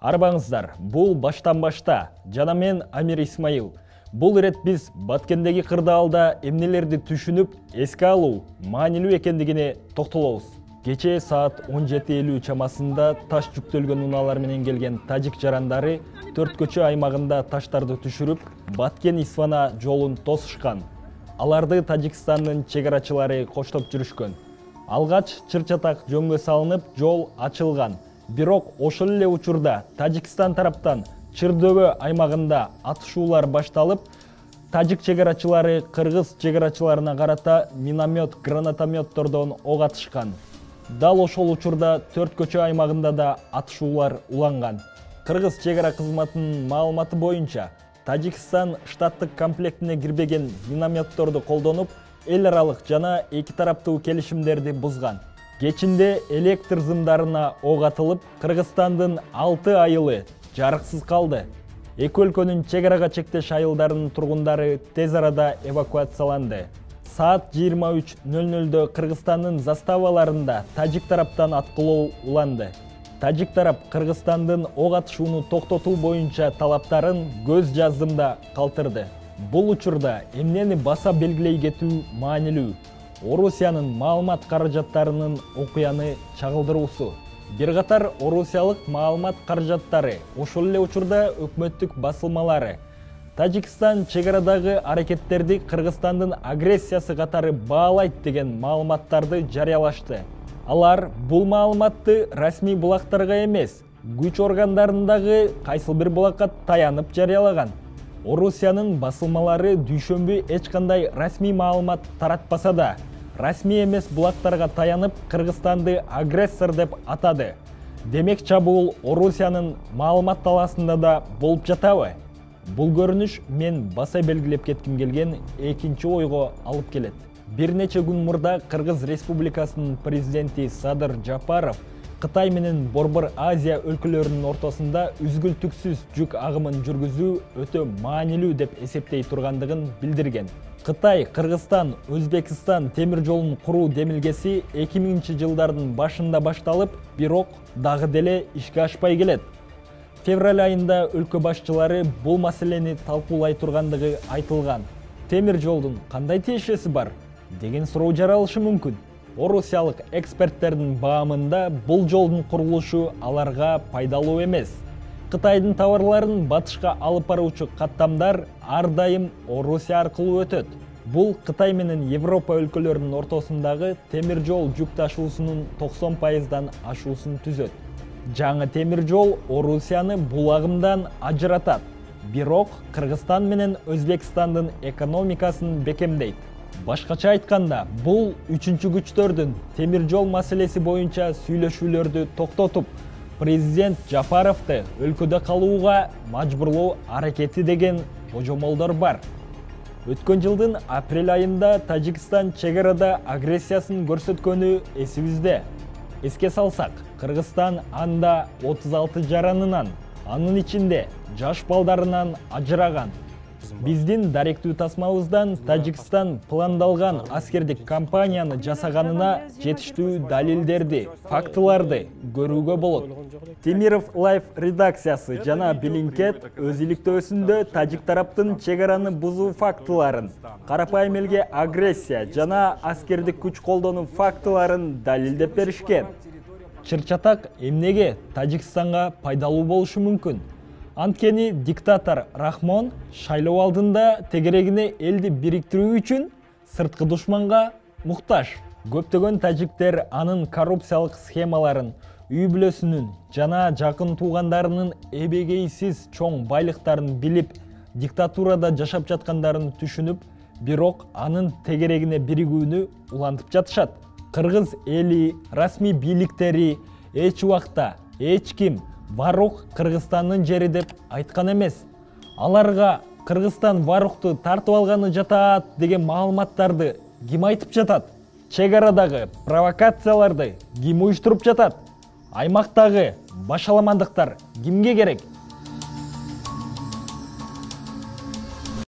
Арбаңыздар, бұл баштан башта. Жана мен Амир Исмаил. Бұл рет біз Баткендеги кырдаалда эмнелерди түшүнүп, эске алуу маанилүү экендигине токтолобуз. Кече саат 17:50 чамасында таш жүктөлгөн унаалар менен келген тажик жарандары төрт көчө аймагында таштарды түшүрүп, Баткен-Исфана жолун тосушкан. Аларды Тажикстандын чегарачылары коштоп жүрүшкөн. Алгач чыр-чатак жөнгө салынып, жол ачылган. Бирок ошол эле учурда Тажикстан тараптан Чырдөбө аймагында атышуулар башталып, тажик чегарачылары кыргыз чегарачыларына карата миномет, гранатометтордон ок атышкан. Дал ошол учурда төрт көчө аймагында да атышуулар уланган. Кыргыз чегара кызматынын маалыматы боюнча, Тажикстан штаттык комплектине кирбеген минометторду колдонуп, эл аралык жана эки тараптуу келишимдерди бузган. Кечинде электр зымдарына ок атылып, Кыргызстандын 6 айылы жарыксыз калды. Эки өлкөнүн чегарага чектеш айылдарынын тургундары тез арада эвакуацияланды. Саат 23:00 Кыргызстандын заставаларында тажик тараптан аткылоо уланды. Тажик тарап Кыргызстандын ок атышууну токтотуу боюнча талаптарын көз жаздымда калтырды. Бул учурда эмнени баса белгилей кетүү маанилүү. Орусиянын маалымат каражаттарынын окуяны чагылдыруусу. Бир катар орусиялык маалымат каражаттары, ошол эле учурда өкмөттүк басылмалары Тажикстан чегарадагы аракеттерди Кыргызстандын агрессиясы катары баалайт деген маалыматтарды жарыялашты. Алар бул маалыматты расмий булактарга эмес, күч органдарындагы кайсыл бир булакка таянып жарыялаган. Орусиянын басылмалары дүйшөмбү эч кандай расмий маалымат таратпаса да, расмий эмес булактарга таянып Кыргызстанды агрессор деп атады. Демек чабуул Орусиянын маалымат талаасында да болуп жатабы? Бул көрүнүш мен баса белгилеп кетким келген экинчи ойго алып келет. Бир нече күн мурда Кыргыз Республикасынын президенти Садыр Жапаров Кытай менен Борбор Азия өлкөлөрүнүн ортосунда үзгүлтүксүз жүк агымын жүргүзүү өтө маанилүү деп эсептей тургандыгын билдирген. Кытай, Кыргызстан, Өзбекстан темир жолун куруу демилгеси 2000 жылдардын башында башталып, бирок дагы деле ишке ашпай келет. Февраль айында өлкө башчылары бул маселени талкуулай тургандыгы айтылган. Темир жолдун кандай тиешеси бар деген суроо жаралышы мүмкүн. Орусиялык эксперттердин баамында бул жолдун курулушу аларга пайдалуу эмес. Кытайдын товарларын батышка алып баруучу каттамдар ар дайым Орусия аркылуу өтөт. Бул Кытай менен Европа өлкөлөрүнүн ортосундагы темир жол жүк ташуусунун 90%дан ашуусун түзөт. Жаңы темир жол Орусияны бул агымдан ажыратат. Бирок Кыргызстан менен Өзбекстандын экономикасын бекемдейт. Башкача айтканда, бул үчүнчү күчтөрдүн темир жол маселеси боюнча сүйлөшүүлөрдү токтотуп, президент Жапаровду өлкөдө калууга мажбурлоо аракети деген божомолдор бар. Өткөн жылдын апрель айында Тажикстан чегарада агрессиясын көрсөткөнү эсибизде. Эске салсак, Кыргызстан анда 36 жаранынан, анын ичинде жаш балдарынан ажыраган. Биздин даректүү тасмабыздан Тажикстан пландалган аскердик кампанияны жасаганына жетиштүү далилдерди, фактыларды көрүүгө болот. Темиров Лайф редакциясы жана Билинкет өз иликтөөсүндө тажик тараптын чегараны бузуу фактыларын, карапайым элге агрессия жана аскердик күч колдонуу фактыларын далилдеп беришкен. Чыр-чатак эмнеге Тажикстанга пайдалуу болушу мүмкүн? Анткени диктатор Рахмон шайлоо алдында тегерегине элди бириктирүү үчүн сырткы душманга муктаж. Көптөгөн тажиктер анын коррупциялык схемаларын, үй бүлөсүнүн жана жакын туугандарынын эбегейсиз чоң байлыктарын билип, диктатурада жашап жаткандарын түшүнүп, бирок анын тегерегине биригүүнү улантып жатышат. Кыргыз эли, расмий бийликтери эч убакта эч ким Варух Кыргызстандын жери деп айткан эмес. Аларга Кыргызстан Варухту тартып алганы жатат деген маалыматтарды ким айтып жатат? Чегарадагы провокацияларды ким уюштуруп жатат? Аймактагы башаламандыктар кимге керек?